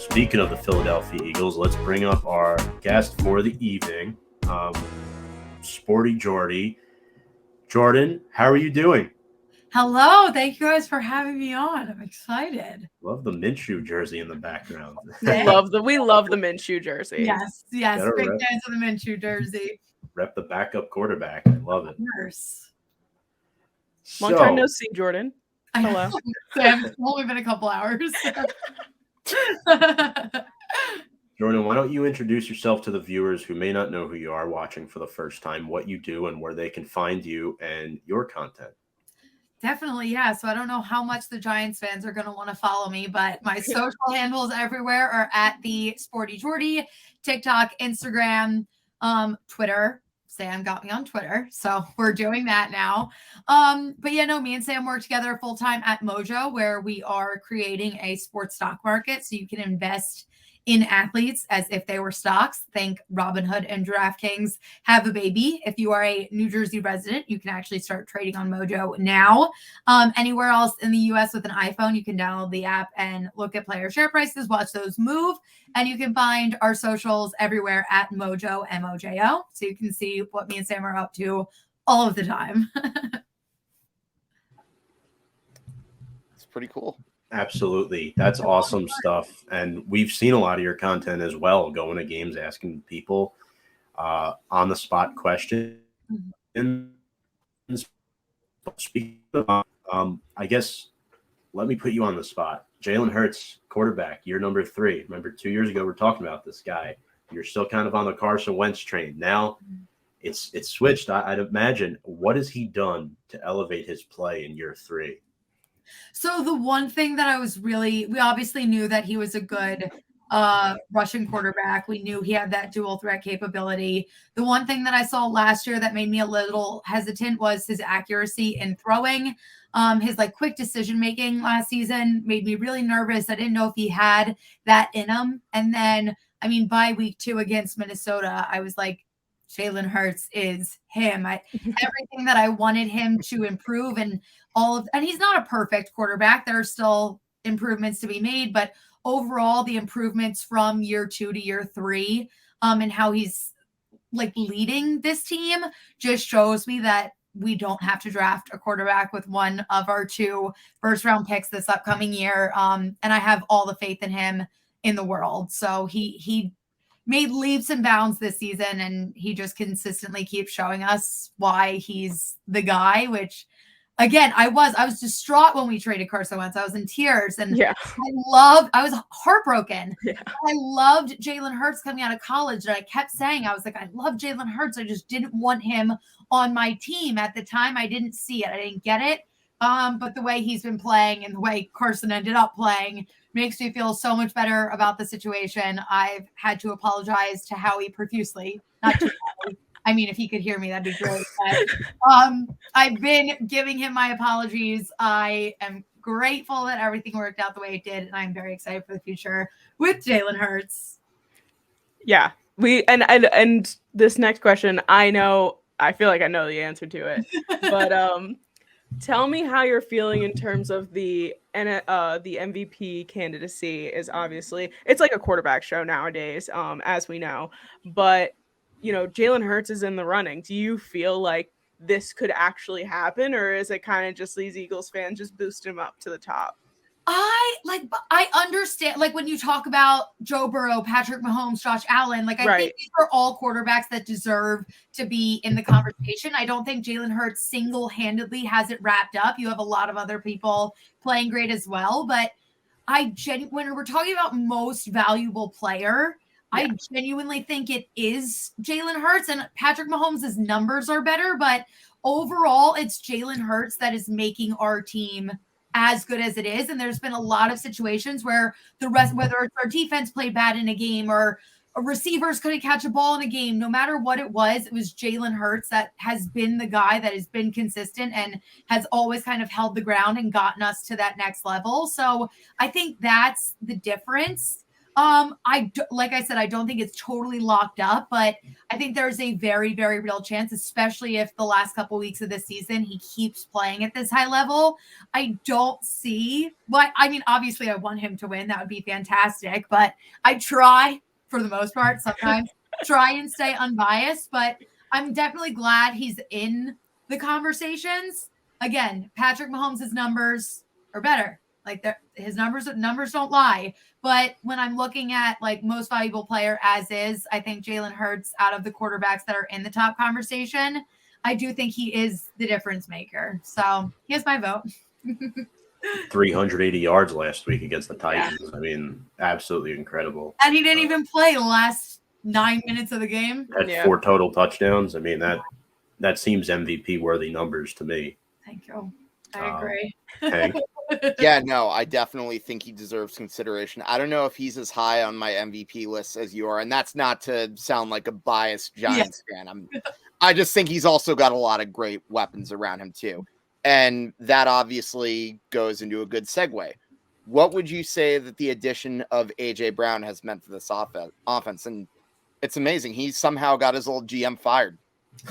Speaking of the Philadelphia Eagles, let's bring up our guest for the evening, Sporty Jordy. Jordyn, how are you doing? Hello, thank you guys for having me on. I'm excited. Love the Minshew jersey in the background. We love the Minshew jersey. Yes, Gotta big rep. fans of the Minshew jersey. Rep the backup quarterback. I love it. Course. Long time no see, Jordyn. Hello. Sam, it's only been a couple hours. Jordyn, why don't you introduce yourself to the viewers who may not know who you are watching for the first time, what you do, and where they can find you and your content? Definitely, yeah. So I don't know how much the Giants fans are going to want to follow me, but my social handles everywhere are at the Sporty Jordy, TikTok, Instagram, Twitter. Sam got me on Twitter, so we're doing that now. But yeah, no, me and Sam work together full time at Mojo, where we are creating a sports stock market so you can invest in athletes as if they were stocks. Think Robinhood and DraftKings have a baby. If you are a New Jersey resident, you can actually start trading on Mojo now. Anywhere else in the US with an iPhone, you can download the app and look at player share prices, watch those move. And you can find our socials everywhere at Mojo, MOJO. So you can see what me and Sam are up to all of the time. It's pretty cool. Absolutely. That's awesome stuff. And we've seen a lot of your content as well, going to games, asking people on the spot questions. And speaking of, I guess, let me put you on the spot. Jalen Hurts, quarterback, year number 3. Remember 2 years ago, we were talking about this guy. You're still kind of on the Carson Wentz train. Now it's switched. I'd imagine. What has he done to elevate his play in year 3? So the one thing that we obviously knew that he was a good Russian quarterback. We knew he had that dual threat capability. The one thing that I saw last year that made me a little hesitant was his accuracy in throwing. His quick decision making last season made me really nervous. I didn't know if he had that in him. And then, by week 2 against Minnesota, I was like, Jalen Hurts is him. Everything that I wanted him to improve and he's not a perfect quarterback. There are still improvements to be made, but overall the improvements from year 2 to year 3 and how he's leading this team just shows me that we don't have to draft a quarterback with one of our 2 first round picks this upcoming year. And I have all the faith in him in the world. So he made leaps and bounds this season, and he just consistently keeps showing us why he's the guy, which again, I was distraught when we traded Carson Wentz. I was in tears, and yeah. I was heartbroken. Yeah. I loved Jalen Hurts coming out of college, and I kept saying, I was like, I love Jalen Hurts. I just didn't want him on my team at the time. I didn't see it. I didn't get it. But the way he's been playing and the way Carson ended up playing makes me feel so much better about the situation. I've had to apologize to Howie profusely, not to Howie. If he could hear me, that'd be great. But, I've been giving him my apologies. I am grateful that everything worked out the way it did, and I'm very excited for the future with Jalen Hurts. Yeah, and this next question, I feel like I know the answer to it, but tell me how you're feeling in terms of the MVP candidacy. Is obviously it's like a quarterback show nowadays, as we know, but Jalen Hurts is in the running. Do you feel like this could actually happen, or is it kind of just these Eagles fans just boosting him up to the top? I understand, when you talk about Joe Burrow, Patrick Mahomes, Josh Allen, I think these are all quarterbacks that deserve to be in the conversation. I don't think Jalen Hurts single-handedly has it wrapped up. You have a lot of other people playing great as well, but when we're talking about most valuable player, I genuinely think it is Jalen Hurts, and Patrick Mahomes' numbers are better, but overall it's Jalen Hurts that is making our team as good as it is. And there's been a lot of situations where whether it's our defense played bad in a game or receivers couldn't catch a ball in a game, no matter what it was Jalen Hurts that has been the guy that has been consistent and has always kind of held the ground and gotten us to that next level. So I think that's the difference. Like I said, I don't think it's totally locked up, but I think there's a very, very real chance, especially if the last couple weeks of the season he keeps playing at this high level. I don't see what I mean. Obviously, I want him to win. That would be fantastic, but I try for the most part sometimes try and stay unbiased. But I'm definitely glad he's in the conversations. Again, Patrick Mahomes' numbers are better. Like his numbers don't lie. But when I'm looking at like most valuable player as is, I think Jalen Hurts out of the quarterbacks that are in the top conversation, I do think he is the difference maker. So he has my vote. 380 yards last week against the Titans. Yeah. I mean, absolutely incredible. And he didn't even play the last 9 minutes of the game. Had 4 total touchdowns. I mean, that seems MVP worthy numbers to me. Thank you. I agree. Hank? Yeah, no, I definitely think he deserves consideration. I don't know if he's as high on my MVP list as you are, and that's not to sound like a biased Giants fan. I just think he's also got a lot of great weapons around him too. And that obviously goes into a good segue. What would you say that the addition of A.J. Brown has meant for this offense? And it's amazing. He somehow got his old GM fired.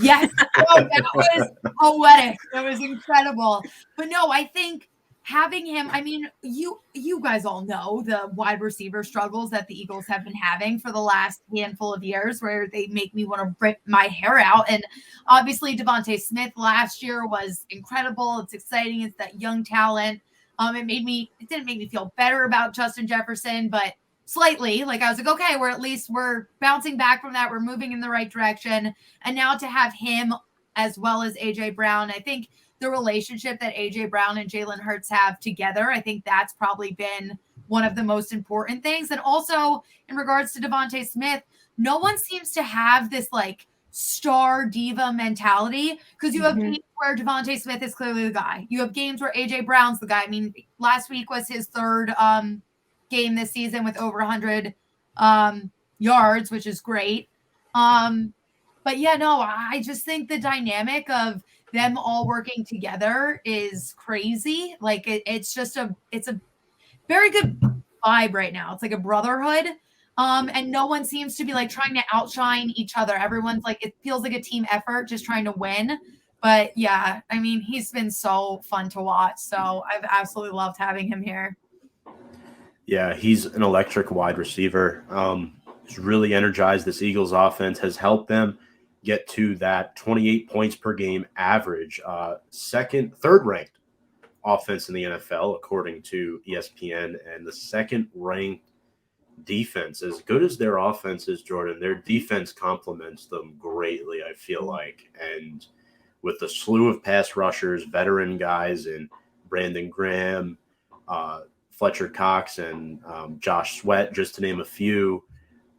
Yes. That was poetic. That was incredible. But no, I think having him, I mean, you guys all know the wide receiver struggles that the Eagles have been having for the last handful of years where they make me want to rip my hair out. And obviously Devontae Smith last year was incredible. It's exciting. It's that young talent. It didn't make me feel better about Justin Jefferson, but slightly. Like I was like, okay, we're bouncing back from that. We're moving in the right direction. And now to have him as well as AJ Brown, I think the relationship that AJ Brown and Jalen Hurts have together, I think that's probably been one of the most important things. And also in regards to Devontae Smith, no one seems to have this like star diva mentality because you have games where Devontae Smith is clearly the guy. You have games where AJ Brown's the guy. I mean, last week was his third game this season with over 100 yards, which is great. But yeah, no, I just think the dynamic of them all working together is crazy. Like it's a very good vibe right now. It's like a brotherhood. And no one seems to be like trying to outshine each other. Everyone's like, it feels like a team effort, just trying to win. But yeah, I mean, he's been so fun to watch. So I've absolutely loved having him here. Yeah, he's an electric wide receiver. He's really energized this Eagles offense, has helped them get to that 28 points per game average, third ranked offense in the NFL, according to ESPN, and the second ranked defense. As good as their offense is, Jordyn, their defense complements them greatly, I feel like. And with the slew of pass rushers, veteran guys, and Brandon Graham, Fletcher Cox, and Josh Sweat, just to name a few.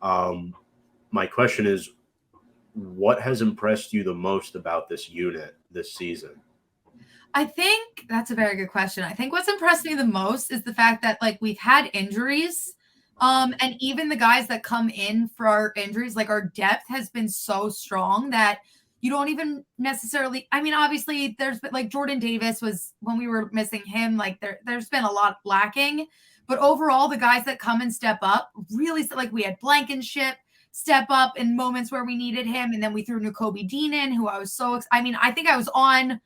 My question is, what has impressed you the most about this unit this season? I think that's a very good question. I think what's impressed me the most is the fact that like we've had injuries. And even the guys that come in for our injuries, like our depth has been so strong that you don't even necessarily, I mean, obviously there's been like Jordan Davis was when we were missing him, like there's been a lot lacking, but overall the guys that come and step up really, like we had Blankenship step up in moments where we needed him. And then we threw Nakobe Dean in, who I was I think I was on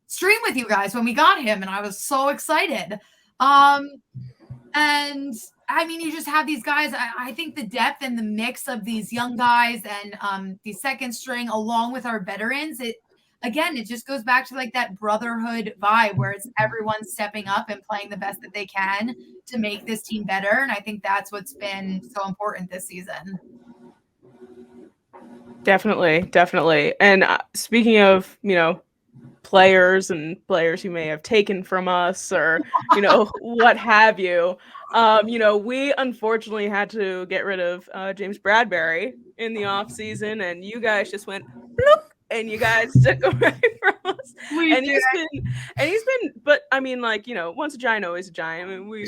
stream with you guys when we got him and I was so excited. And I mean, you just have these guys. I think the depth and the mix of these young guys and the second string along with our veterans, it just goes back to like that brotherhood vibe where it's everyone stepping up and playing the best that they can to make this team better. And I think that's what's been so important this season. Definitely. And speaking of, players and players who may have taken from us or, what have you, we unfortunately had to get rid of James Bradbury in the off season, and you guys just went bloop and you guys took away from us. And he's been, but I mean, like, you know, once a giant, always a giant. I mean, we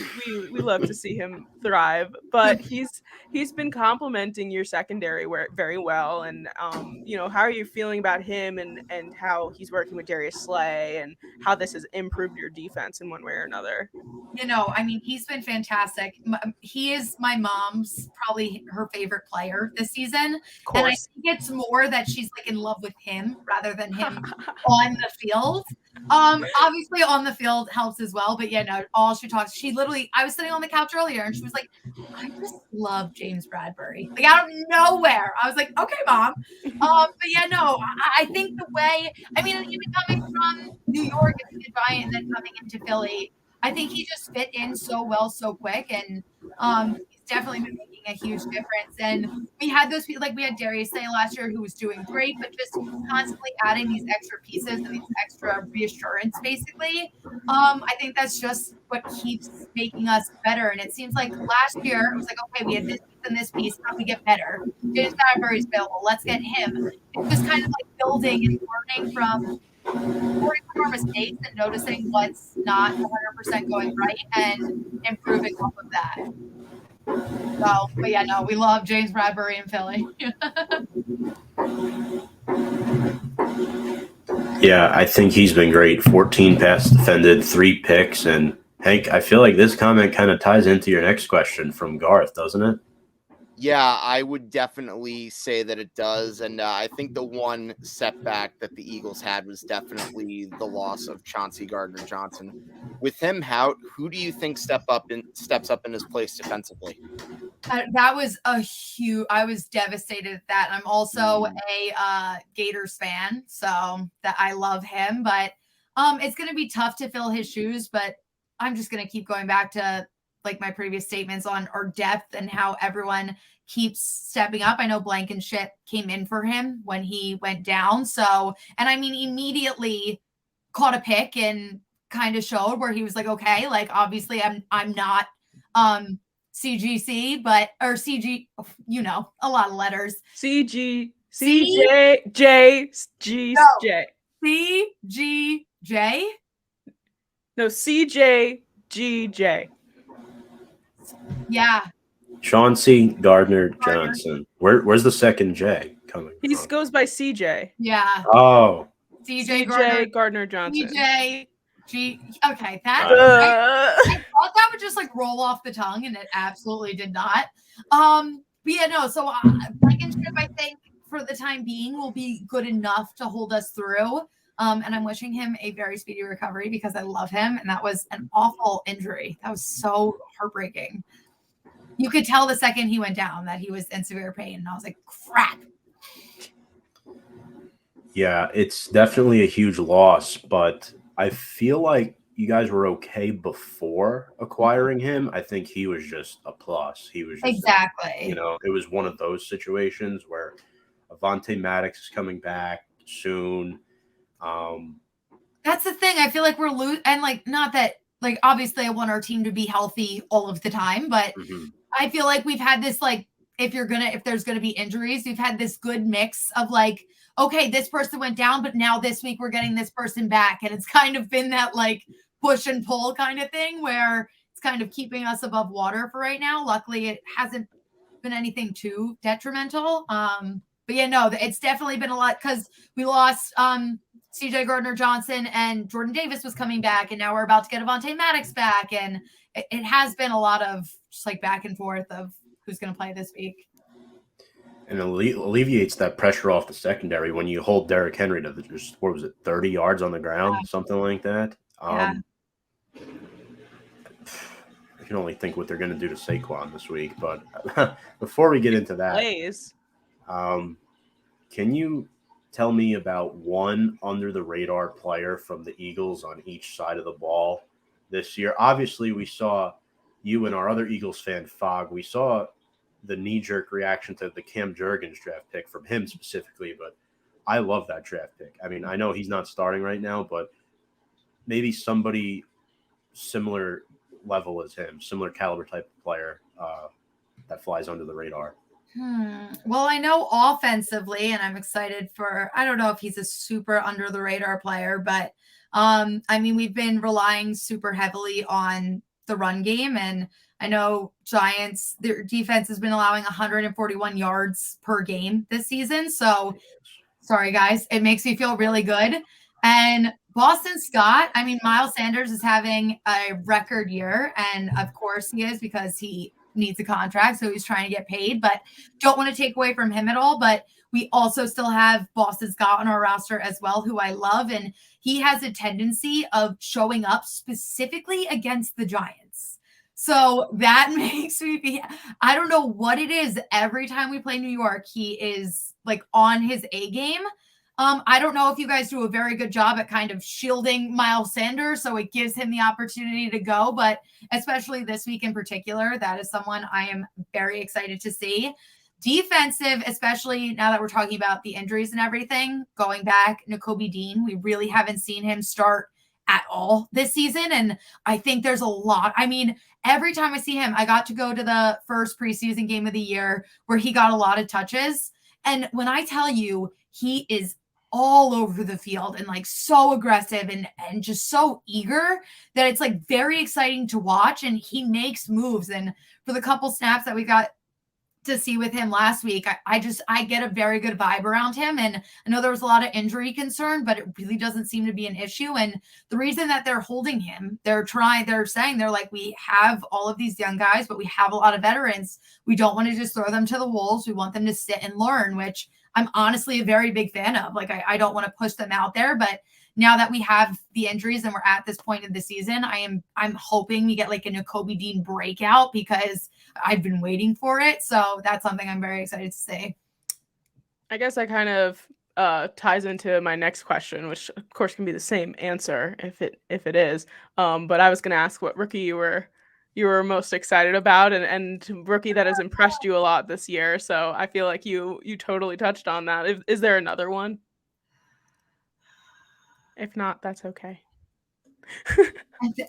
love to see him thrive, but he's been complimenting your secondary very well. And you know, how are you feeling about him and how he's working with Darius Slay and how this has improved your defense in one way or another? You know, I mean, he's been fantastic. He is my mom's probably her favorite player this season. And I think it's more that she's like in love with him rather than him on the field. Obviously on the field helps as well, but yeah, no, all she talks, she literally, I was sitting on the couch earlier and she was like, I just love James Bradbury. Like out of nowhere. I was like, okay, Mom. But yeah, no, I think the way, I mean, even coming from New York and being a Giant and then coming into Philly, I think he just fit in so well, so quick, and he's definitely been making a huge difference. And we had those people, like we had Darius Slay last year, who was doing great, but just constantly adding these extra pieces and these extra reassurance, basically. I think that's just what keeps making us better. And it seems like last year it was like, okay, we had this piece and this piece. How do we get better? James Bradbury's available. Let's get him. It's just kind of like building and learning from our mistakes and noticing what's not 100% going right and improving off of that. So, but yeah, no, we love James Bradbury in Philly. Yeah, I think he's been great. 14 pass defended, 3 picks. And Hank, I feel like this comment kind of ties into your next question from Garth, doesn't it? Yeah, I would definitely say that it does. And I think the one setback that the Eagles had was definitely the loss of Chauncey Gardner-Johnson. With him out, who do you think steps up in his place defensively? That was a huge, I was devastated at that. I'm also a Gators fan, so that I love him, but it's going to be tough to fill his shoes, but I'm just going to keep going back to like my previous statements on our depth and how everyone keeps stepping up. I know Blankenship came in for him when he went down. So, and I mean, immediately caught a pick and kind of showed where he was like, okay, like obviously I'm not CGC, but, or CG, you know, a lot of letters. CG, CJ, J, G, J. CGJ? No, CJ, GJ. Yeah. Chauncey Gardner-Johnson. Where's the second J coming from? He goes by CJ. Yeah. Oh. CJ Gardner-Johnson. CJ G. Okay, that I thought that would just like roll off the tongue, and it absolutely did not. But yeah, no. So Blankenship, I think for the time being, will be good enough to hold us through. And I'm wishing him a very speedy recovery because I love him, and that was an awful injury. That was so heartbreaking. You could tell the second he went down that he was in severe pain, and I was like, crap. Yeah, it's definitely a huge loss, but I feel like you guys were okay before acquiring him. I think he was just a plus. He was just exactly. You know, it was one of those situations where Avonte Maddox is coming back soon. That's the thing. I feel like we're losing, and like not that like obviously I want our team to be healthy all of the time, but I feel like we've had this like if there's gonna be injuries, we've had this good mix of like, okay, this person went down, but now this week we're getting this person back. And it's kind of been that like push and pull kind of thing where it's kind of keeping us above water for right now. Luckily, it hasn't been anything too detrimental. But yeah, no, it's definitely been a lot because we lost CJ Gardner-Johnson and Jordan Davis was coming back. And now we're about to get Avonte Maddox back. And it has been a lot of just like back and forth of who's going to play this week. And alleviates that pressure off the secondary when you hold Derrick Henry to just, 30 yards on the ground, something like that. I can only think what they're going to do to Saquon this week. But before we get into that, can you tell me about one under-the-radar player from the Eagles on each side of the ball this year? Obviously, we saw you and our other Eagles fan, Fogg, we saw the knee-jerk reaction to the Cam Jurgens draft pick from him specifically, but I love that draft pick. I mean, I know he's not starting right now, but maybe somebody similar level as him, similar caliber type of player that flies under the radar. Well, I know offensively, and I'm excited for, I don't know if he's a super under the radar player, but I mean, we've been relying super heavily on the run game, and I know Giants, their defense has been allowing 141 yards per game this season. So sorry, guys. It makes me feel really good. And Boston Scott, I mean, Miles Sanders is having a record year. And of course he is, because he needs a contract. So he's trying to get paid, but don't want to take away from him at all. But we also still have Boston Scott on our roster as well, who I love. And he has a tendency of showing up specifically against the Giants. So that makes me I don't know what it is. Every time we play New York, he is like on his A game. I don't know if you guys do a very good job at kind of shielding Miles Sanders, so it gives him the opportunity to go. But especially this week in particular, that is someone I am very excited to see. Defensive, especially now that we're talking about the injuries and everything, going back, Nakobe Dean, we really haven't seen him start at all this season. And I think there's a lot. I mean, every time I see him, I got to go to the first preseason game of the year where he got a lot of touches. And when I tell you, he is all over the field and like so aggressive and just so eager that it's like very exciting to watch. And he makes moves. And for the couple snaps that we got to see with him last week, I get a very good vibe around him. And I know there was a lot of injury concern, but it really doesn't seem to be an issue. And the reason that they're holding him, they're saying, they're like, we have all of these young guys, but we have a lot of veterans. We don't want to just throw them to the wolves. We want them to sit and learn, which I'm honestly a very big fan of. Like, I don't want to push them out there, but now that we have the injuries and we're at this point of the season, I'm hoping we get like a Nakobe Dean breakout, because I've been waiting for it. So that's something I'm very excited to see. I guess that kind of ties into my next question, which of course can be the same answer if it is. But I was going to ask what rookie you were most excited about, and rookie that has impressed you a lot this year. So I feel like you totally touched on that. Is there another one? If not, that's okay.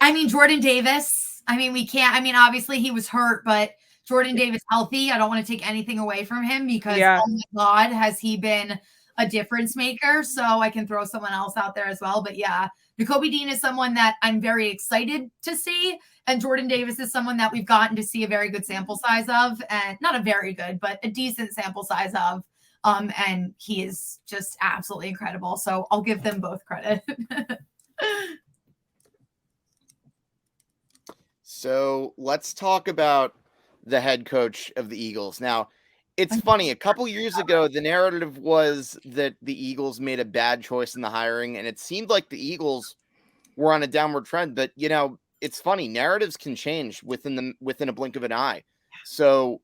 I mean, Jordan Davis. I mean, obviously he was hurt, but Jordan Davis healthy. I don't want to take anything away from him, because oh my God, has he been a difference maker. So I can throw someone else out there as well. But yeah, Nakobe Dean is someone that I'm very excited to see. And Jordan Davis is someone that we've gotten to see a very good sample size of, and not a very good, but a decent sample size of. And he is just absolutely incredible. So I'll give them both credit. So let's talk about the head coach of the Eagles. Now, it's funny. A couple years ago, the narrative was that the Eagles made a bad choice in the hiring, and it seemed like the Eagles were on a downward trend. But, you know, it's funny. Narratives can change within a blink of an eye. So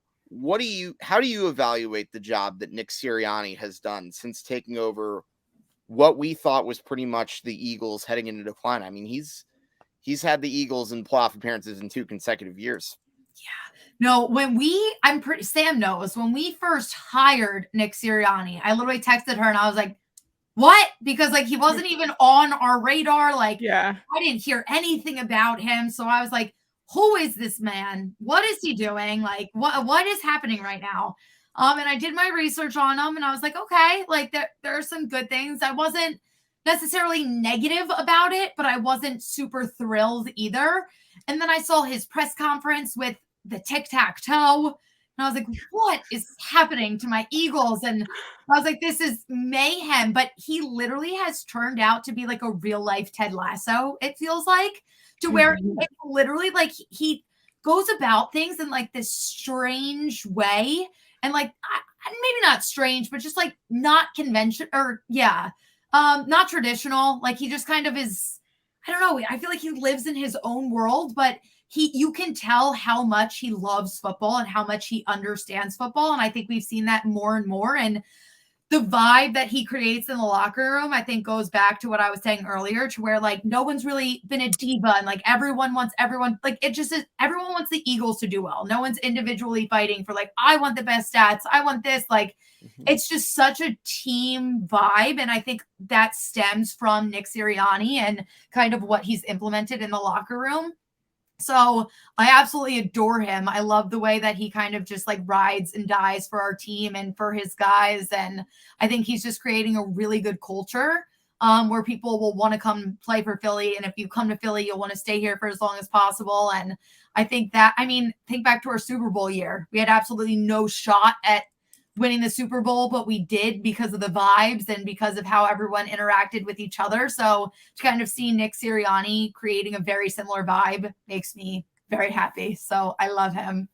how do you evaluate the job that Nick Sirianni has done since taking over what we thought was pretty much the Eagles heading into decline? I mean, he's had the Eagles in playoff appearances in 2 consecutive years. Yeah. No, Sam knows, when we first hired Nick Sirianni, I literally texted her and I was like, what? Because like, he wasn't even on our radar. Like, I didn't hear anything about him. So I was like, who is this man? What is he doing? Like, what is happening right now? And I did my research on him and I was like, okay, like there are some good things. I wasn't necessarily negative about it, but I wasn't super thrilled either. And then I saw his press conference with the tic-tac-toe. And I was like, what is happening to my Eagles? And I was like, this is mayhem. But he literally has turned out to be like a real life Ted Lasso, it feels like, to where it's literally like he goes about things in like this strange way. And like, maybe not strange, but just like not conventional, or not traditional. Like he just kind of is, I don't know. I feel like he lives in his own world, but you can tell how much he loves football and how much he understands football. And I think we've seen that more and more. And the vibe that he creates in the locker room, I think goes back to what I was saying earlier, to where like no one's really been a diva and like everyone wants like it just is, everyone wants the Eagles to do well. No one's individually fighting for like, I want the best stats. I want this. Like, it's just such a team vibe. And I think that stems from Nick Sirianni and kind of what he's implemented in the locker room. So I absolutely adore him. I love the way that he kind of just like rides and dies for our team and for his guys. And I think he's just creating a really good culture where people will want to come play for Philly. And if you come to Philly, you'll want to stay here for as long as possible. And I think that, I mean, think back to our Super Bowl year. We had absolutely no shot at winning the Super Bowl, but we did because of the vibes and because of how everyone interacted with each other. So to kind of see Nick Sirianni creating a very similar vibe makes me very happy. So I love him.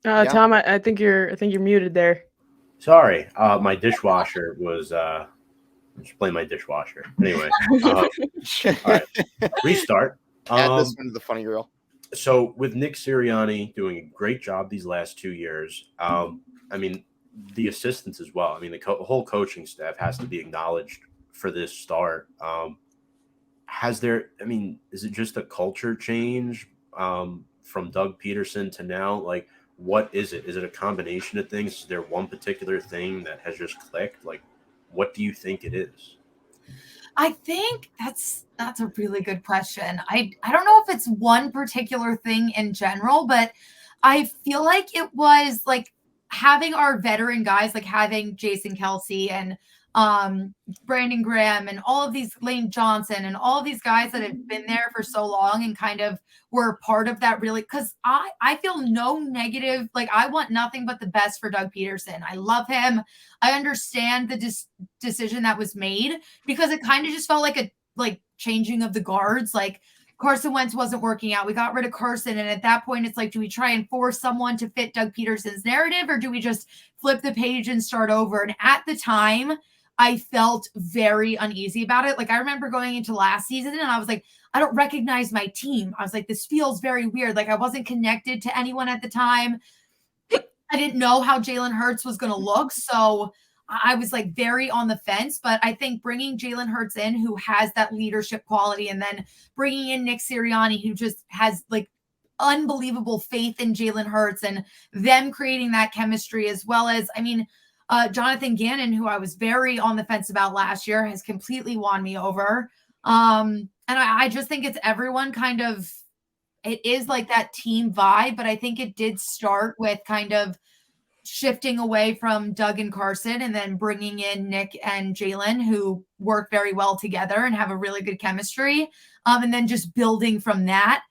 Tom, I think you're muted there. Sorry, my dishwasher was just playing my dishwasher. Anyway, all right, restart. Add this one to the funny reel. So with Nick Sirianni doing a great job these last 2 years, I mean, the assistants as well. I mean, the whole coaching staff has to be acknowledged for this start. Is it just a culture change from Doug Peterson to now? Like, what is it? Is it a combination of things? Is there one particular thing that has just clicked? Like, what do you think it is? I think that's a really good question. I don't know if it's one particular thing in general, but I feel like it was like having our veteran guys, like having Jason Kelsey and Brandon Graham and all of these, Lane Johnson and all of these guys that have been there for so long and kind of were part of that, really, because I feel no negative. Like, I want nothing but the best for Doug Peterson. I love him. I understand the decision that was made because it kind of just felt like a changing of the guards. Like, Carson Wentz wasn't working out. We got rid of Carson. And at that point, it's like, do we try and force someone to fit Doug Peterson's narrative, or do we just flip the page and start over? And at the time, I felt very uneasy about it. Like, I remember going into last season and I was like, I don't recognize my team. I was like, this feels very weird. Like, I wasn't connected to anyone at the time. I didn't know how Jalen Hurts was going to look. So I was like very on the fence, but I think bringing Jalen Hurts in, who has that leadership quality, and then bringing in Nick Sirianni, who just has like unbelievable faith in Jalen Hurts, and them creating that chemistry, as well as, I mean, Jonathan Gannon, who I was very on the fence about last year, has completely won me over. And I just think it's everyone kind of, it is like that team vibe, but I think it did start with kind of shifting away from Doug and Carson and then bringing in Nick and Jalen, who work very well together and have a really good chemistry. And then just building from that.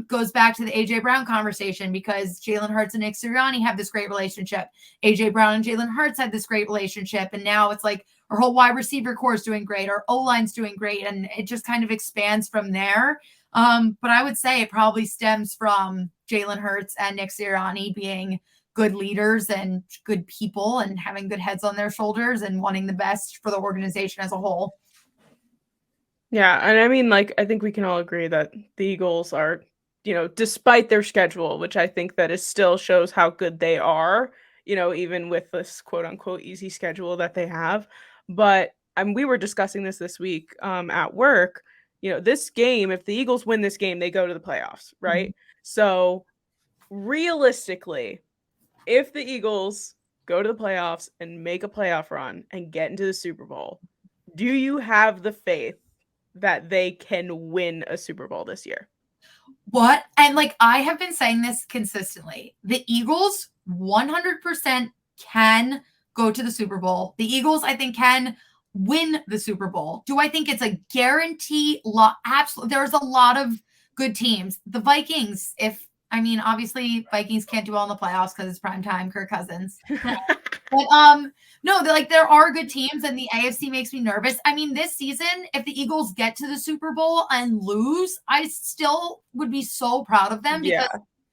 Goes back to the AJ Brown conversation, because Jalen Hurts and Nick Sirianni have this great relationship. AJ Brown and Jalen Hurts had this great relationship. And now it's like our whole wide receiver core is doing great. Our O-line's doing great. And it just kind of expands from there. But I would say it probably stems from Jalen Hurts and Nick Sirianni being good leaders and good people and having good heads on their shoulders and wanting the best for the organization as a whole. Yeah, and I mean, like, I think we can all agree that the Eagles are, despite their schedule, which I think that is still shows how good they are, even with this quote unquote easy schedule that they have. But we were discussing this week at work. This game, if the Eagles win this game, they go to the playoffs, right? Mm-hmm. So realistically, if the Eagles go to the playoffs and make a playoff run and get into the Super Bowl, do you have the faith that they can win a Super Bowl this year? What? And like, I have been saying this consistently. The Eagles 100% can go to the Super Bowl. The Eagles, I think, can win the Super Bowl. Do I think it's a guarantee? Absolutely. There's a lot of good teams. The Vikings, obviously Vikings can't do well in the playoffs because it's prime time, Kirk Cousins. But no, there are good teams, and the AFC makes me nervous. I mean, this season, if the Eagles get to the Super Bowl and lose, I still would be so proud of them, because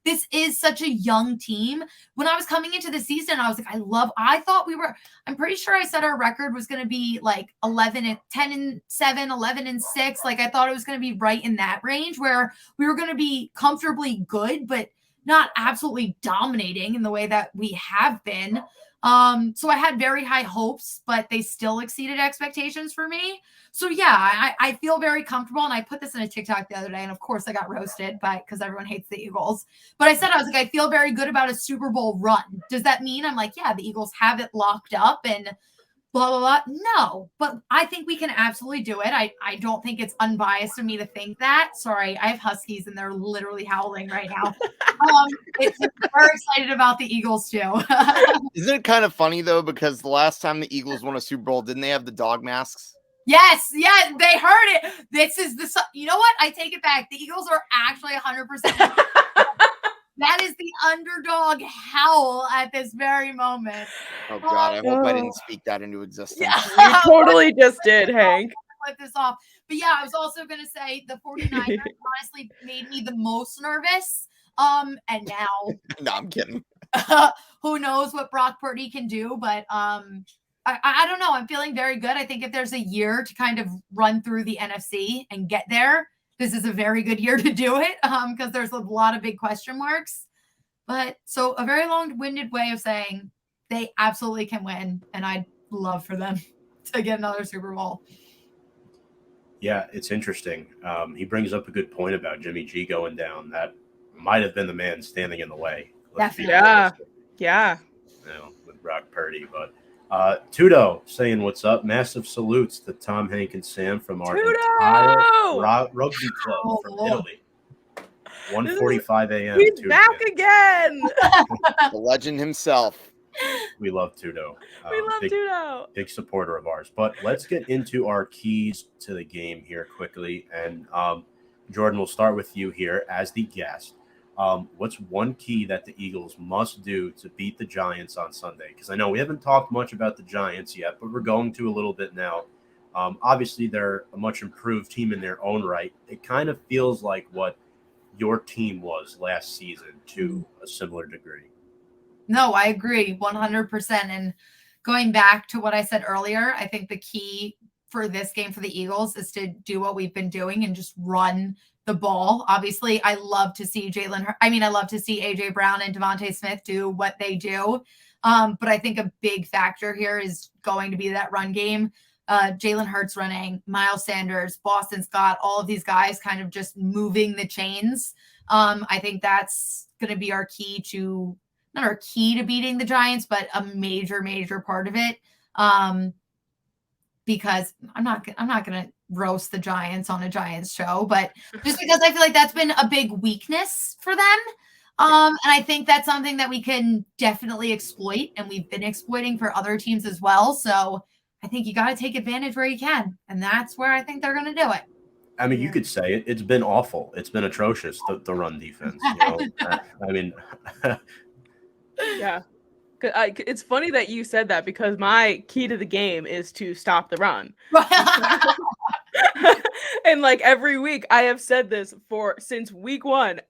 this is such a young team. When I was coming into the season, I was like, I'm pretty sure I said our record was going to be like 10-7, 11-6. Like, I thought it was going to be right in that range where we were going to be comfortably good, but not absolutely dominating in the way that we have been. So I had very high hopes, but they still exceeded expectations for me. So yeah, I feel very comfortable. And I put this in a TikTok the other day, and of course I got roasted because everyone hates the Eagles. But I was like, I feel very good about a Super Bowl run. Does that mean I'm like, yeah, the Eagles have it locked up and blah, blah, blah. No, but I think we can absolutely do it. I don't think it's unbiased of me to think that. Sorry, I have Huskies and they're literally howling right now. We're excited about the Eagles too. Isn't it kind of funny though? Because the last time the Eagles won a Super Bowl, didn't they have the dog masks? Yes, yeah, they heard it. This is you know what? I take it back. The Eagles are actually 100%. That is the underdog howl at this very moment. Oh God, I hope I didn't speak that into existence. Yeah. You totally just did, Hank. Flip this off. But yeah, I was also going to say the 49ers honestly made me the most nervous. And now No, I'm kidding. Who knows what Brock Purdy can do, but I don't know. I'm feeling very good. I think if there's a year to kind of run through the NFC and get there, this is a very good year to do it because there's a lot of big question marks. But so a very long-winded way of saying they absolutely can win, and I'd love for them to get another Super Bowl. Yeah, it's interesting. He brings up a good point about Jimmy G going down. That might have been the man standing in the way. Yeah. With Brock Purdy. But Tudo saying what's up. Massive salutes to Tom, Hank, and Sam from our entire rugby club from Italy. 1:45 a.m. He's back again. The legend himself. We love Tudo. We love Tudo. Big supporter of ours. But let's get into our keys to the game here quickly. And Jordyn, we'll start with you here as the guest. What's one key that the Eagles must do to beat the Giants on Sunday? Because I know we haven't talked much about the Giants yet, but we're going to a little bit now. Obviously, they're a much improved team in their own right. It kind of feels like what your team was last season to a similar degree. No, I agree 100%. And going back to what I said earlier, I think the key for this game for the Eagles is to do what we've been doing and just run the ball. Obviously, I love to see I love to see AJ Brown and Devontae Smith do what they do. But I think a big factor here is going to be that run game. Jalen Hurts running, Miles Sanders, Boston Scott, all of these guys kind of just moving the chains. I think that's going to be our key to not our key to beating the Giants, but a major, major part of it. Because I'm not going to roast the Giants on a Giants show, but just because I feel like that's been a big weakness for them. And I think that's something that we can definitely exploit, and we've been exploiting for other teams as well. So I think you got to take advantage where you can, and that's where I think they're going to do it. I mean, you could say it. It's been awful. It's been atrocious, the run defense. You know? I mean, yeah. It's funny that you said that because my key to the game is to stop the run. And like every week I have said this since week one,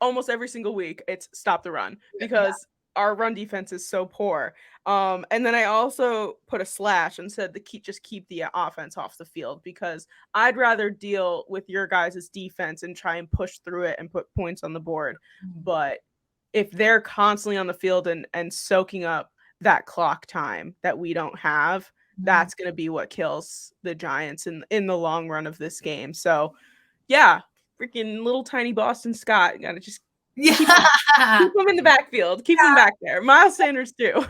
almost every single week it's stop the run because our run defense is so poor. And then I also put a slash and said just keep the offense off the field because I'd rather deal with your guys' defense and try and push through it and put points on the board. But if they're constantly on the field and soaking up that clock time that we don't have, that's going to be what kills the Giants in the long run of this game. So, yeah, freaking little tiny Boston Scott. Got to just keep him in the backfield. Keep him back there. Miles Sanders, too.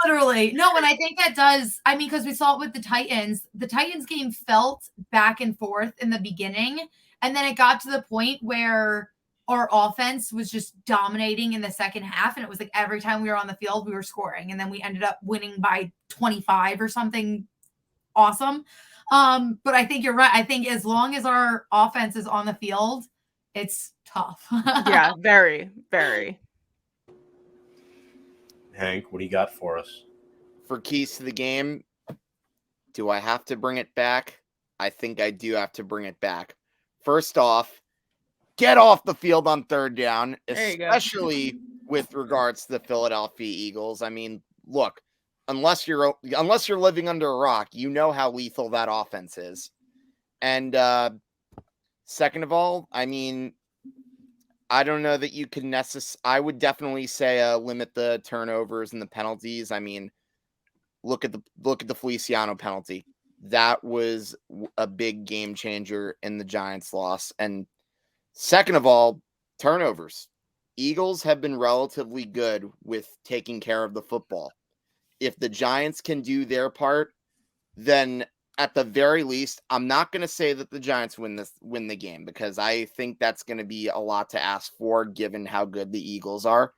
Literally. No, and I think that does, because we saw it with the Titans. The Titans game felt back and forth in the beginning, and then it got to the point where our offense was just dominating in the second half. And it was like every time we were on the field, we were scoring. And then we ended up winning by 25 or something awesome. But I think you're right. I think as long as our offense is on the field, it's tough. Yeah, very, very. Hank, what do you got for us? For keys to the game, do I have to bring it back? I think I do have to bring it back. First off, get off the field on third down, especially with regards to the Philadelphia Eagles. I mean, look, unless you're living under a rock, you know how lethal that offense is. And second of all, I mean, I don't know that you can I would definitely say limit the turnovers and the penalties. I mean, look at the Feliciano penalty. That was a big game changer in the Giants' loss. And second of all, turnovers. Eagles have been relatively good with taking care of the football. If the Giants can do their part, then at the very least, I'm not going to say that the Giants win the game, because I think that's going to be a lot to ask for given how good the Eagles are.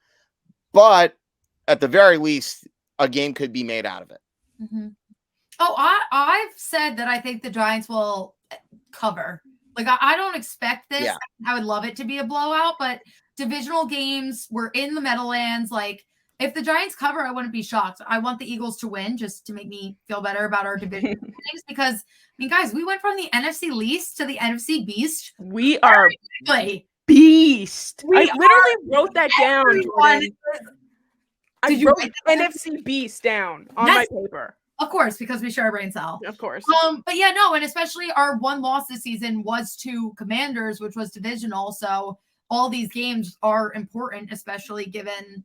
But at the very least, a game could be made out of it. Mm-hmm. Oh, I've said that I think the Giants will cover. Like, I don't expect this. Yeah. I would love it to be a blowout, but divisional games, we're in the Meadowlands. Like, if the Giants cover, I wouldn't be shocked. I want the Eagles to win just to make me feel better about our division things, because, I mean, guys, we went from the NFC least to the NFC beast. We are quickly. Beast. I literally wrote that down, Jordyn. Did you write that down? NFC Beast down on Yes. my paper. Of course, because we share a brain cell. Of course. But yeah, no, and especially our one loss this season was to Commanders, which was divisional. So all these games are important, especially given,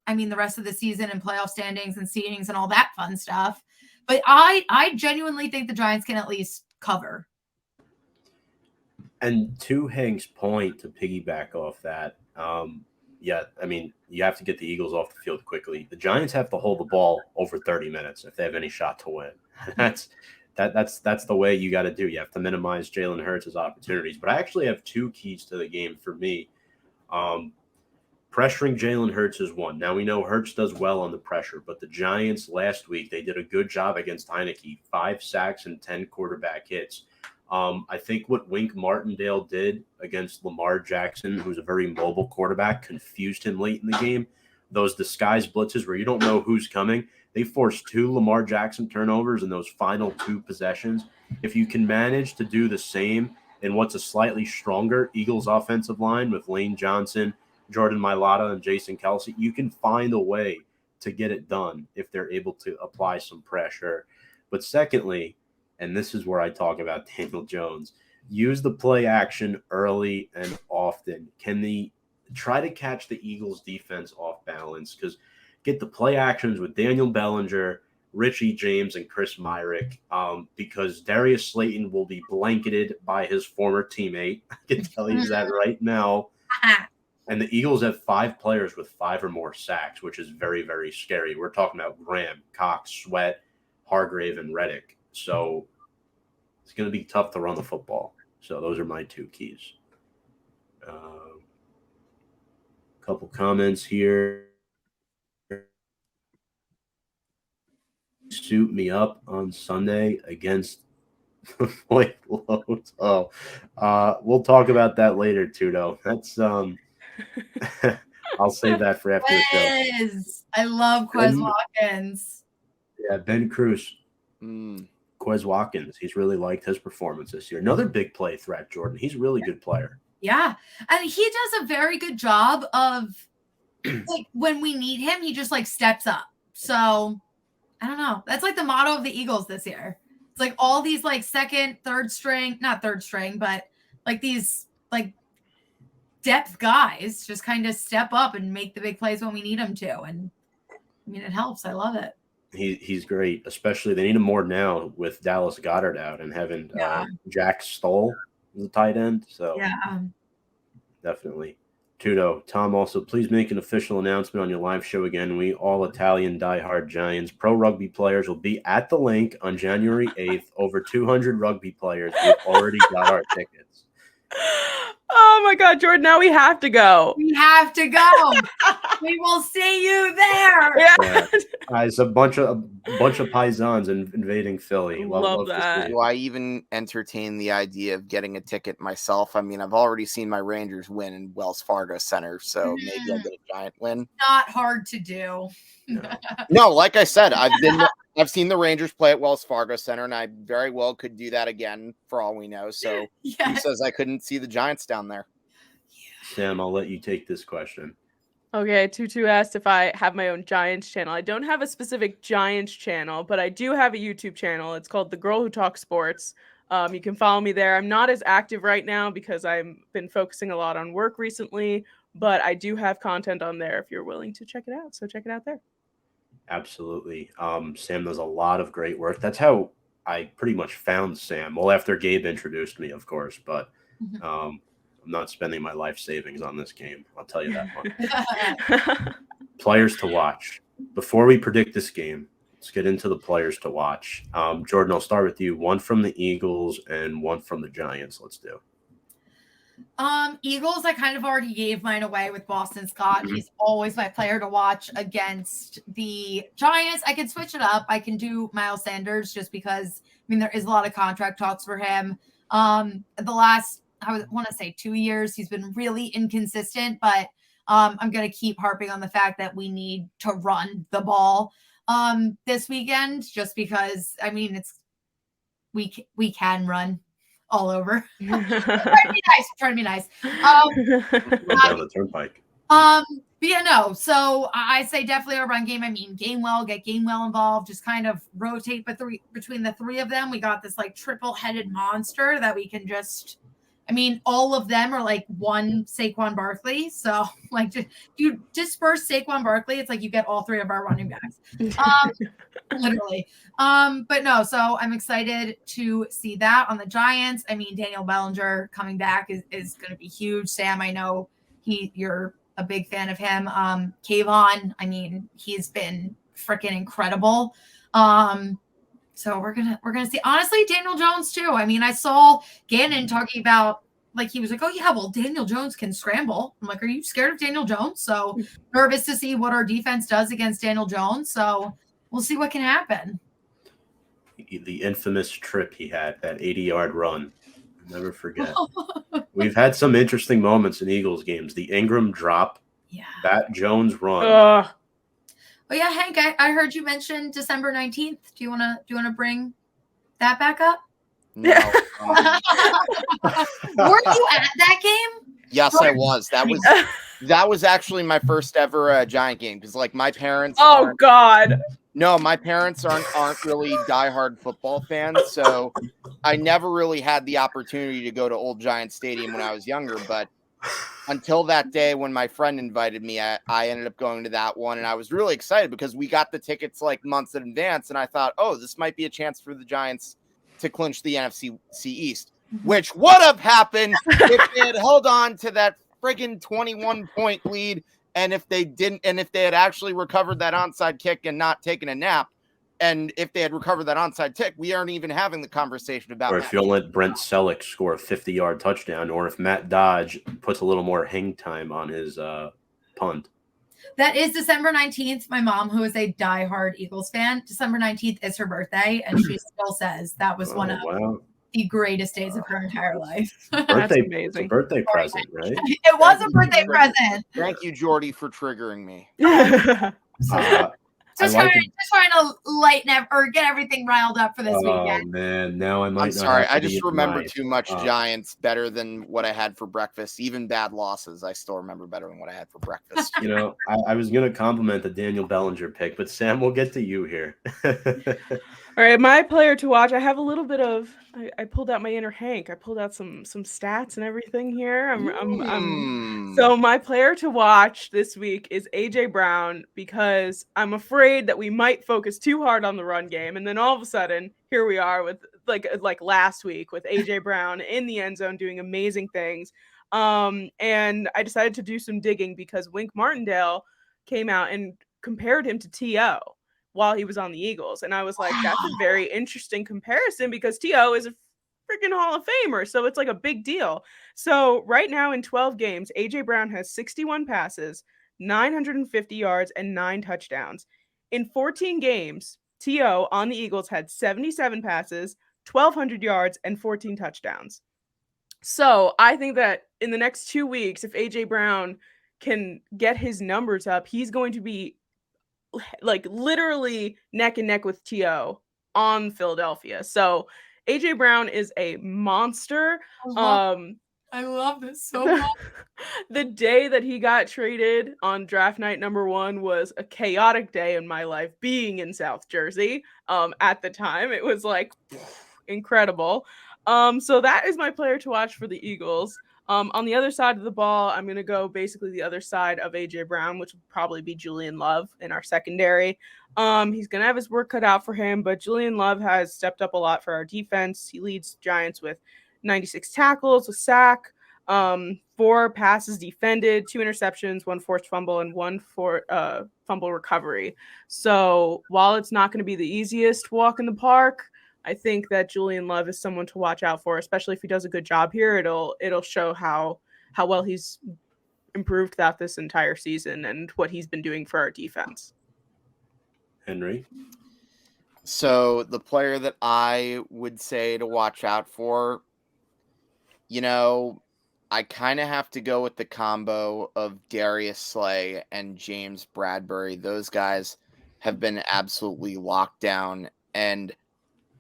I mean, the rest of the season and playoff standings and seedings and all that fun stuff. But I genuinely think the Giants can at least cover. And to Hank's point, to piggyback off that, yeah, I mean, you have to get the Eagles off the field quickly. The Giants have to hold the ball over 30 minutes if they have any shot to win. That's the way you got to do. You have to minimize Jalen Hurts' opportunities. But I actually have two keys to the game for me. Pressuring Jalen Hurts is one. Now, we know Hurts does well on the pressure, but the Giants last week, they did a good job against Heineke. 5 sacks and 10 quarterback hits. I think what Wink Martindale did against Lamar Jackson, who's a very mobile quarterback, confused him late in the game. Those disguise blitzes where you don't know who's coming, they forced 2 Lamar Jackson turnovers in those final 2 possessions. If you can manage to do the same in what's a slightly stronger Eagles offensive line with Lane Johnson, Jordan Mailata, and Jason Kelce, you can find a way to get it done if they're able to apply some pressure. But secondly, and this is where I talk about Daniel Jones, use the play action early and often. Can they try to catch the Eagles defense off balance? Because get the play actions with Daniel Bellinger, Richie James, and Chris Myrick, because Darius Slayton will be blanketed by his former teammate. I can tell you that right now. And the Eagles have 5 players with 5 or more sacks, which is very, very scary. We're talking about Graham, Cox, Sweat, Hargrave, and Reddick. So it's going to be tough to run the football. So those are my 2 keys. Couple comments here. Suit me up on Sunday against Floyd Lowe's. We'll talk about that later, Tudo. That's I'll save that for after the show. I love Quez Watkins. Yeah, Ben Cruz. Quez Watkins. He's really liked his performance this year. Another big play threat, Jordyn. He's a really good player. Yeah. And he does a very good job of, like, when we need him, he just, like, steps up. So, I don't know. That's, like, the motto of the Eagles this year. It's, like, all these, like, second, third string, not third string, but, like, these, like, depth guys just kind of step up and make the big plays when we need them to. And, I mean, it helps. I love it. He's great, especially they need him more now with Dallas Goedert out and having Jack Stoll as a tight end. So definitely. Tudo, Tom, also please make an official announcement on your live show again. We all Italian diehard Giants pro rugby players will be at the link on January 8th. Over 200 rugby players. We've already got our tickets. Oh my God, Jordyn! Now we have to go. We have to go. We will see you there. Yeah. It's a bunch of paisans invading Philly. Love that. Do I even entertain the idea of getting a ticket myself? I mean, I've already seen my Rangers win in Wells Fargo Center, so maybe I'll get a Giant win. Not hard to do. No, like I said, I've seen the Rangers play at Wells Fargo Center, and I very well could do that again for all we know. So Who says I couldn't see the Giants down there? Sam, I'll let you take this question. Okay, Tutu asked if I have my own Giants channel. I don't have a specific Giants channel, but I do have a YouTube channel. It's called The Girl Who Talks Sports. You can follow me there. I'm not as active right now because I've been focusing a lot on work recently, but I do have content on there if you're willing to check it out. So check it out there. Absolutely. Sam does a lot of great work. That's how I pretty much found Sam. Well, after Gabe introduced me, of course, but I'm not spending my life savings on this game. I'll tell you that much. Players to watch. Before we predict this game, Let's get into the players to watch. Jordyn, I'll start with you. One from the Eagles and one from the Giants. Let's do. Eagles, I kind of already gave mine away with Boston Scott. He's always my player to watch against the Giants. I can switch it up. I can do Miles Sanders just because, there is a lot of contract talks for him. The last, I want to say 2 years, he's been really inconsistent, but I'm going to keep harping on the fact that we need to run the ball this weekend just because, we can run all over. Trying to be nice. Down the turnpike. But yeah, no. So I say definitely a run game. Gainwell, get Gainwell involved. Just kind of rotate between the three of them. We got this like triple-headed monster that we can just. All of them are like one Saquon Barkley. So like, you disperse Saquon Barkley, it's like you get all three of our running backs. Literally. But no, so I'm excited to see that on the Giants. Daniel Bellinger coming back is going to be huge. Sam, I know you're a big fan of him. Kayvon, he's been freaking incredible. So we're gonna see. Honestly, Daniel Jones too. I saw Gannon talking about he was like, oh yeah, well Daniel Jones can scramble. I'm like, are you scared of Daniel Jones? So nervous to see what our defense does against Daniel Jones. So we'll see what can happen. The infamous trip he had, that 80-yard run. I'll never forget. We've had some interesting moments in Eagles games. The Ingram drop. Yeah. That Jones run. Oh yeah, Hank, I heard you mention December 19th. Do you wanna bring that back up? No. Were you at that game? Yes, I was. That was actually my first ever Giant game because my parents. Oh God. No, my parents aren't really diehard football fans, so I never really had the opportunity to go to Old Giant Stadium when I was younger. But until that day when my friend invited me, I ended up going to that one, and I was really excited because we got the tickets months in advance, and I thought, oh, this might be a chance for the Giants to clinch the NFC East, which would have happened if they had held on to that friggin' 21-point lead. And if they didn't, and if they had actually recovered that onside kick and not taken a nap, and if they had recovered that onside kick, we aren't even having the conversation about. Or if you let Brent Selleck score a 50-yard touchdown, or if Matt Dodge puts a little more hang time on his punt. That is December 19th. My mom, who is a diehard Eagles fan, December 19th is her birthday, and she still says that was one of the greatest days of her entire life. That's amazing. Birthday present, right? It was a birthday present. Thank you, Jordy, for triggering me. Just trying to lighten up or get everything riled up for this weekend. Oh man, now I might. I'm sorry, I just remember too much Giants better than what I had for breakfast. Even bad losses, I still remember better than what I had for breakfast. I was gonna compliment the Daniel Bellinger pick, but Sam, we'll get to you here. All right, my player to watch. I have a little bit of. I pulled out my inner Hank. I pulled out some stats and everything here. So my player to watch this week is AJ Brown because I'm afraid that we might focus too hard on the run game, and then all of a sudden here we are with like last week with AJ Brown in the end zone doing amazing things. And I decided to do some digging because Wink Martindale came out and compared him to T.O. while he was on the Eagles. And I was like, that's a very interesting comparison because T.O. is a freaking Hall of Famer. So it's like a big deal. So right now in 12 games, AJ Brown has 61 passes, 950 yards, and 9 touchdowns. In 14 games, T.O. on the Eagles had 77 passes, 1,200 yards, and 14 touchdowns. So I think that in the next 2 weeks, if AJ Brown can get his numbers up, he's going to be literally neck and neck with T.O. on Philadelphia. So AJ Brown is a monster. I love this so much. The day that he got traded on draft night number 1 was a chaotic day in my life being in South Jersey. At the time, it was incredible. So that is my player to watch for the Eagles. On the other side of the ball, I'm going to go basically the other side of AJ Brown, which would probably be Julian Love in our secondary. He's going to have his work cut out for him, but Julian Love has stepped up a lot for our defense. He leads Giants with 96 tackles, a sack. 4 passes defended, 2 interceptions, 1 forced fumble, and 1 fumble recovery. So while it's not going to be the easiest walk in the park, I think that Julian Love is someone to watch out for, especially if he does a good job here. It'll show how well he's improved throughout this entire season and what he's been doing for our defense. Henry? So the player that I would say to watch out for, I kind of have to go with the combo of Darius Slay and James Bradbury. Those guys have been absolutely locked down, and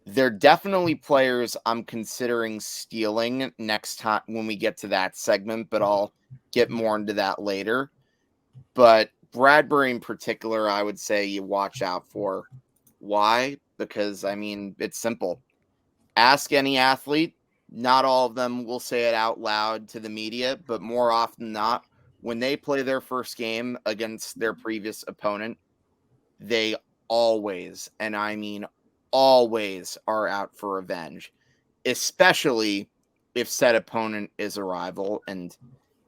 they're definitely players I'm considering stealing next time when we get to that segment, but I'll get more into that later. But Bradbury in particular, I would say you watch out for. Why? Because, it's simple. Ask any athlete. Not all of them will say it out loud to the media, but more often than not, when they play their first game against their previous opponent, they always, and I mean always, are out for revenge, especially if said opponent is a rival. And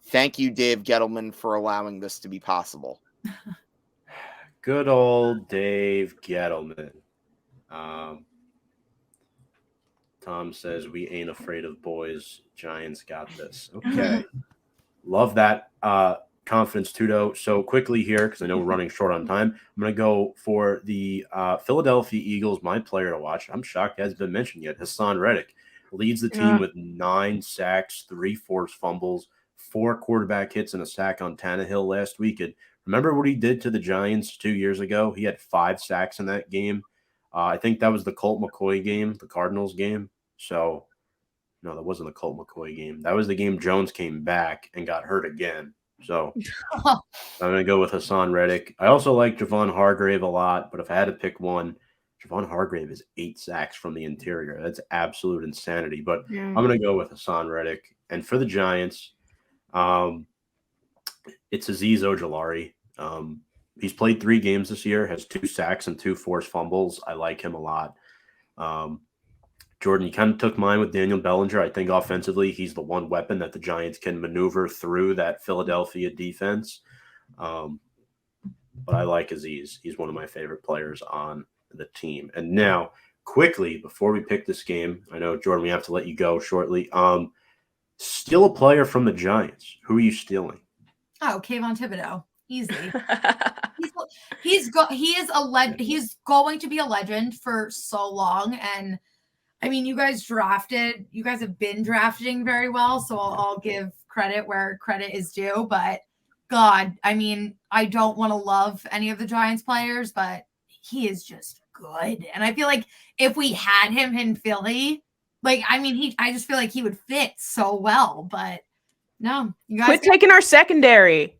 thank you, Dave Gettleman, for allowing this to be possible. Good old Dave Gettleman. Tom says, we ain't afraid of boys. Giants got this. Okay. Love that confidence, Tudo. So quickly here, because I know we're running short on time, I'm going to go for the Philadelphia Eagles, my player to watch. I'm shocked he hasn't been mentioned yet. Hassan Reddick leads the team with 9 sacks, 3 forced fumbles, 4 quarterback hits, and a sack on Tannehill last week. And remember what he did to the Giants 2 years ago? He had 5 sacks in that game. I think that was the Colt McCoy game, the Cardinals game. So, no, that wasn't the Colt McCoy game. That was the game Jones came back and got hurt again. So, I'm going to go with Hassan Reddick. I also like Javon Hargrave a lot, but if I had to pick one, Javon Hargrave is 8 sacks from the interior. That's absolute insanity. But I'm going to go with Hassan Reddick. And for the Giants, it's Azeez Ojulari. He's played 3 games this year, has 2 sacks and 2 forced fumbles. I like him a lot. Jordyn, you kind of took mine with Daniel Bellinger. I think offensively, he's the one weapon that the Giants can maneuver through that Philadelphia defense. But I like Azeez. He's one of my favorite players on the team. And now, quickly, before we pick this game, I know, Jordyn, we have to let you go shortly. Steal a player from the Giants. Who are you stealing? Oh, Kayvon Thibodeau. Easily. He's going to be a legend for so long. And I mean, you guys have been drafting very well, so I'll give credit where credit is due. But God, I mean, I don't want to love any of the Giants players, but he is just good. And I feel like if we had him in Philly, I just feel like he would fit so well. But no, you guys quit taking our secondary.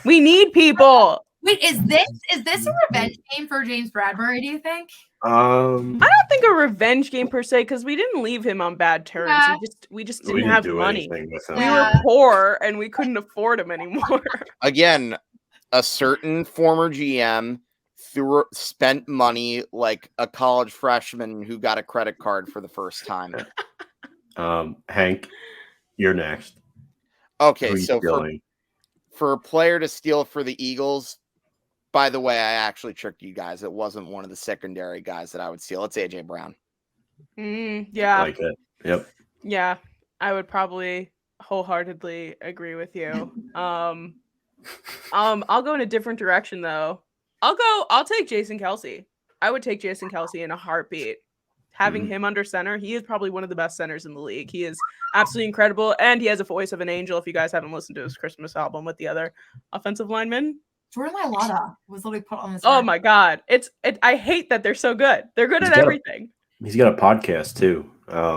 We need people. Wait, is this a revenge game for James Bradbury, do you think? I don't think a revenge game per se, because we didn't leave him on bad terms. Yeah. We just didn't have money. We were poor and we couldn't afford him anymore. Again, a certain former GM spent money like a college freshman who got a credit card for the first time. Hank, you're next. Okay, so for a player to steal for the Eagles, by the way, I actually tricked you guys. It wasn't one of the secondary guys that I would steal. It's AJ Brown. Yeah. I like it. Yep. Yeah, I would probably wholeheartedly agree with you. I'll go in a different direction though. I'll take Jason Kelce. I would take Jason Kelce in a heartbeat. Having him under center, he is probably one of the best centers in the league. He is absolutely incredible, and he has a voice of an angel. If you guys haven't listened to his Christmas album with the other offensive linemen, Jordan Mailata was literally put on this. Oh my God. I hate that they're so good. They're good at everything. He's got a podcast too.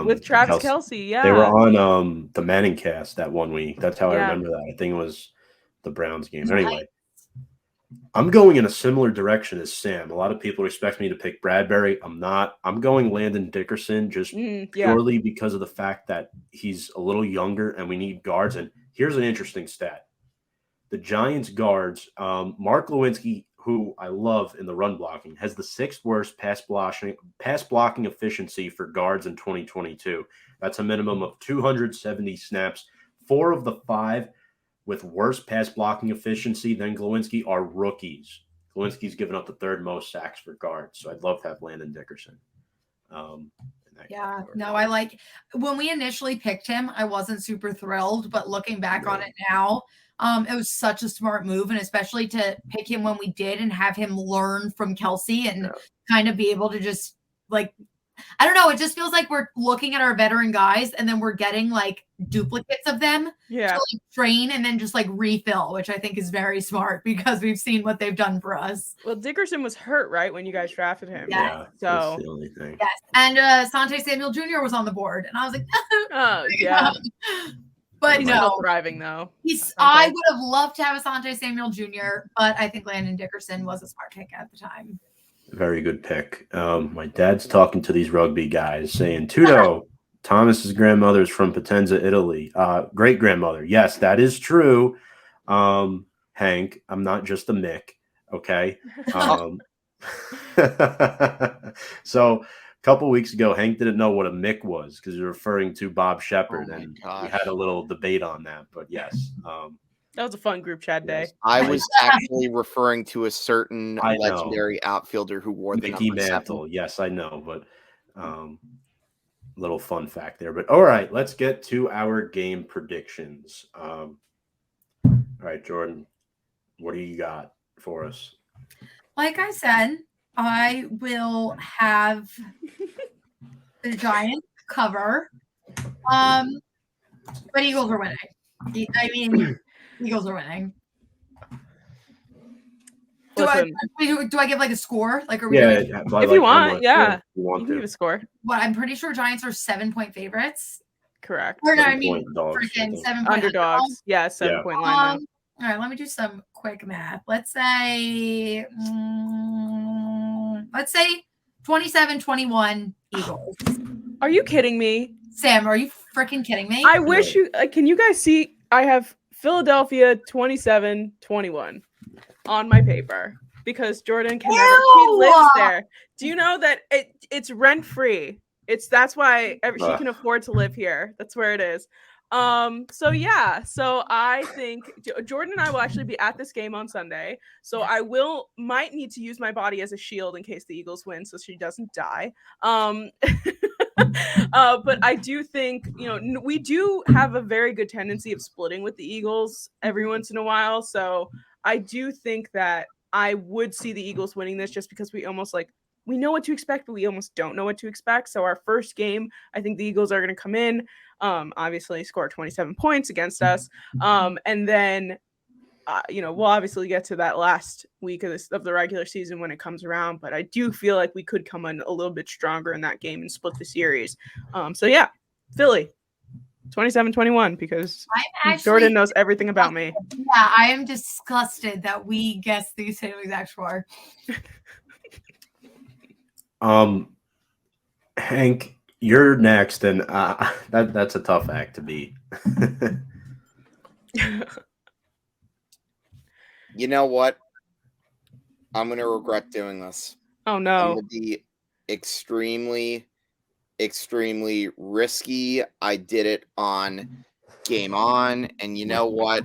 With Travis Kelce, yeah. They were on the Manning cast that one week. That's how I remember that. I think it was the Browns game. Anyway, I'm going in a similar direction as Sam. A lot of people expect me to pick Bradbury. I'm not. I'm going Landon Dickerson just purely because of the fact that he's a little younger and we need guards. And here's an interesting stat. The Giants guards, Mark Lewinsky, who I love in the run blocking, has the 6th worst pass blocking efficiency for guards in 2022. That's a minimum of 270 snaps, 4 of the 5 with worse pass blocking efficiency than Glowinski are rookies. Glowinski's given up the 3rd most sacks for guards, so I'd love to have Landon Dickerson. Yeah, no, I like when we initially picked him, I wasn't super thrilled, but looking back on it now, it was such a smart move, and especially to pick him when we did and have him learn from Kelsey and kind of be able to just like, I don't know, it just feels like we're looking at our veteran guys and then we're getting like duplicates of them to like train and then just like refill, which I think is very smart because we've seen what they've done for us. Well, Dickerson was hurt, right, when you guys drafted him. Yeah. So that's the only thing. Yes. And Sante Samuel Jr. was on the board. And I was like, oh, yeah. But he's no. still thriving, though. I would have loved to have Asante Samuel Jr., but I think Landon Dickerson was a smart pick at the time. Very good pick. My dad's talking to these rugby guys saying, Tudo, Thomas's grandmother is from Potenza, Italy. Great grandmother. Yes, that is true. Hank, I'm not just a Mick. Okay. So a couple weeks ago, Hank didn't know what a Mick was because he was referring to Bob Shepard, and we had a little debate on that. But yes. That was a fun group chat day. I was actually referring to a certain legendary outfielder who wore the Mickey number Mantle. 7. Yes, I know, but little fun fact there. But all right, let's get to our game predictions. All right, Jordyn, what do you got for us? Like I said, I will have the Giants cover. But Eagles are winning. I mean, Eagles are winning. Do I give like a score? Like, are we if you want, you can give a score. What I'm pretty sure Giants are 7-point favorites. Correct. Or no, I mean, freaking 7 point underdogs. Yeah, 7-point line. All right, let me do some quick math. Let's say 27-21 Eagles. Are you kidding me? Sam, are you freaking kidding me? I wish you can you guys see I have Philadelphia 27-21 on my paper because Jordyn can never he lives there. Do you know that it's rent free? That's why she can afford to live here. That's where it is. So I think Jordyn and I will actually be at this game on Sunday. So I might need to use my body as a shield in case the Eagles win so she doesn't die. But I do think, we do have a very good tendency of splitting with the Eagles every once in a while. So I do think that I would see the Eagles winning this just because we almost we know what to expect, but we almost don't know what to expect. So our first game, I think the Eagles are going to come in, obviously score 27 points against us. And then, we'll obviously get to that last week of the regular season when it comes around. But I do feel like we could come in a little bit stronger in that game and split the series. Philly, 27-21 because Jordyn knows everything about me. Yeah, I am disgusted that we guessed the same exact score. Hank, you're next, and that's a tough act to beat. You know what? I'm going to regret doing this. Oh, no. I'm going to be extremely, extremely risky. I did it on Game On, and you know what?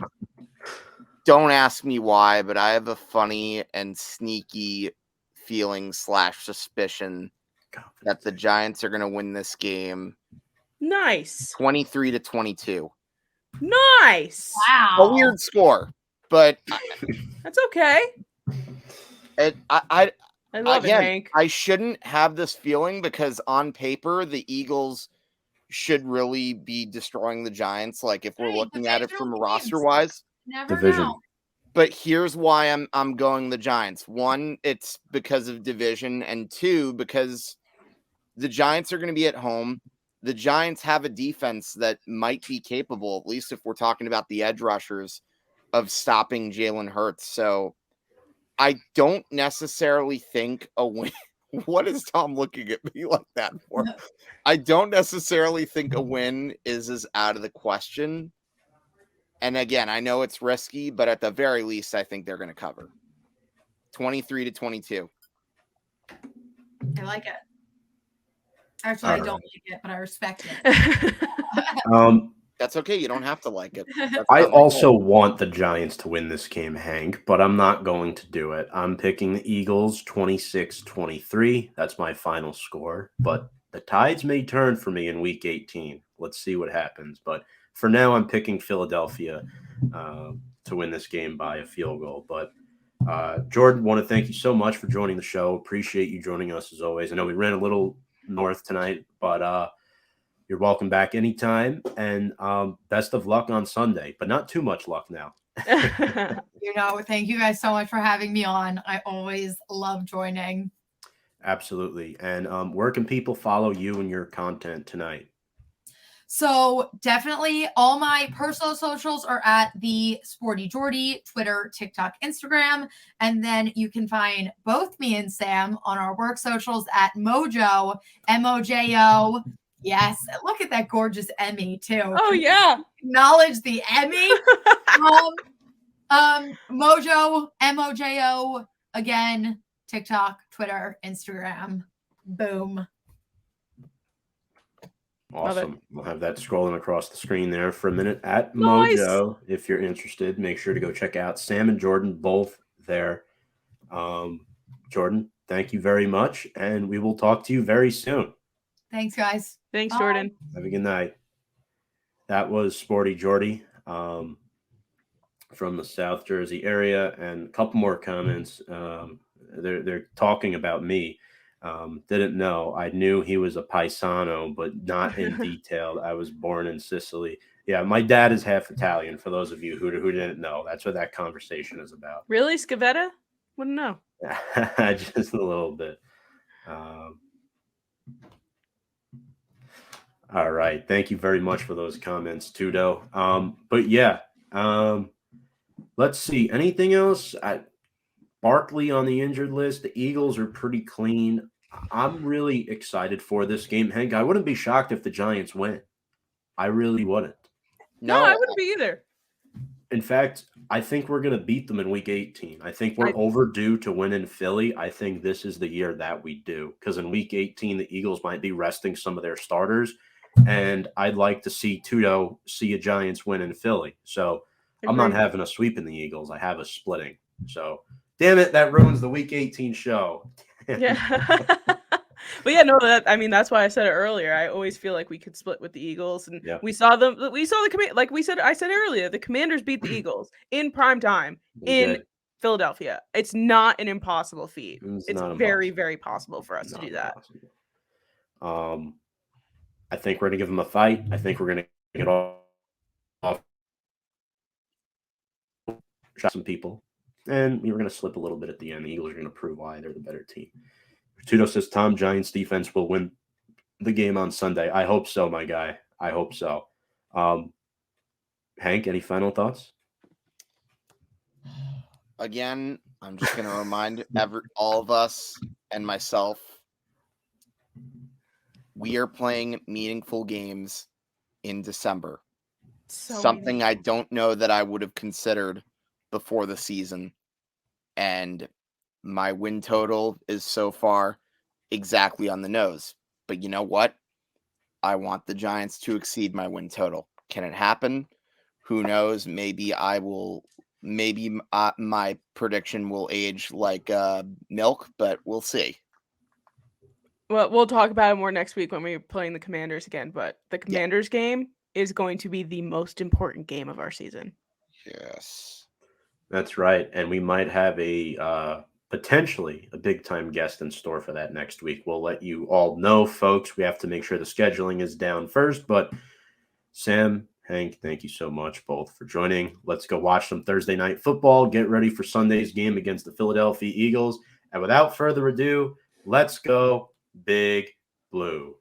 Don't ask me why, but I have a funny and sneaky feeling / suspicion that the Giants are going to win this game. Nice. 23-22. Nice. Wow. A weird score, but that's okay. I love it, Hank. I shouldn't have this feeling because on paper, the Eagles should really be destroying the Giants. Like if we're looking at it from roster wise, division. Know. But here's why I'm going the Giants. One, it's because of division, and two, because the Giants are going to be at home. The Giants have a defense that might be capable, at least if we're talking about the edge rushers, of stopping Jalen Hurts. So I don't necessarily think a win. What is Tom looking at me like that for? I don't necessarily think a win is as out of the question. And again, I know it's risky, but at the very least, I think they're going to cover 23-22. I like it. Actually, I don't like it, but I respect it. That's okay. You don't have to like it. That's I not my also fault. want the Giants to win this game, Hank, but I'm not going to do it. I'm picking the Eagles 26-23. That's my final score. But the tides may turn for me in week 18. Let's see what happens. But for now, I'm picking Philadelphia to win this game by a field goal. But Jordyn, want to thank you so much for joining the show. Appreciate you joining us as always. I know we ran a little north tonight, but you're welcome back anytime. And best of luck on Sunday, but not too much luck now. Thank you guys so much for having me on. I always love joining. Absolutely. And where can people follow you and your content tonight? So definitely all my personal socials are at the Sporty Jordy, Twitter, TikTok, Instagram. And then you can find both me and Sam on our work socials at Mojo, MOJO. Yes. Look at that gorgeous Emmy too. Oh yeah. Acknowledge the Emmy. Mojo, MOJO, again, TikTok, Twitter, Instagram. Boom. Awesome. We'll have that scrolling across the screen there for a minute at Nice. Mojo. If you're interested, make sure to go check out Sam and Jordyn, both there. Jordyn, thank you very much. And we will talk to you very soon. Thanks, guys. Thanks, Bye. Jordyn. Have a good night. That was Sporty Jordy from the South Jersey area. And a couple more comments. They're talking about me. Didn't know. I knew he was a paisano, but not in detail. I was born in Sicily. Yeah, my dad is half Italian, for those of you who didn't know. That's what that conversation is about. Really? Scavetta? Wouldn't know. Just a little bit. All right. Thank you very much for those comments, Tudo. But yeah, let's see. Anything else? Barkley on the injured list. The Eagles are pretty clean. I'm really excited for this game, Hank. I wouldn't be shocked if the Giants win. I really wouldn't. No, I wouldn't be either. In fact, I think we're going to beat them in week 18. I think we're overdue to win in Philly. I think this is the year that we do, because in week 18, the Eagles might be resting some of their starters, and I'd like to see Tudo see a Giants win in Philly. So I'm not having a sweep in the Eagles. I have a splitting. So damn it, that ruins the week 18 show. Yeah. But yeah, no, that's why I said it earlier. I always feel like we could split with the Eagles, and we saw the command, like I said earlier, the Commanders beat the Eagles in prime time in Philadelphia. It's not an impossible feat. It's very, very possible for us to do that. I think we're going to give them a fight. I think we're going to get off shot some people, and we're going to slip a little bit at the end. The Eagles are going to prove why they're the better team. Tudo says Tom, Giants defense will win the game on Sunday. I hope so, my guy. I hope so. Hank, any final thoughts? Again, I'm just going to remind all of us and myself, we are playing meaningful games in December. Something I don't know that I would have considered before the season. And my win total is so far exactly on the nose. But you know what? I want the Giants to exceed my win total. Can it happen? Who knows? Maybe my prediction will age like milk, but we'll see. Well, we'll talk about it more next week when we're playing the Commanders again. But the Commanders game is going to be the most important game of our season. Yes. That's right. And we might have potentially a big-time guest in store for that next week. We'll let you all know, folks. We have to make sure the scheduling is down first. But Sam, Hank, thank you so much both for joining. Let's go watch some Thursday night football. Get ready for Sunday's game against the Philadelphia Eagles. And without further ado, let's go Big Blue.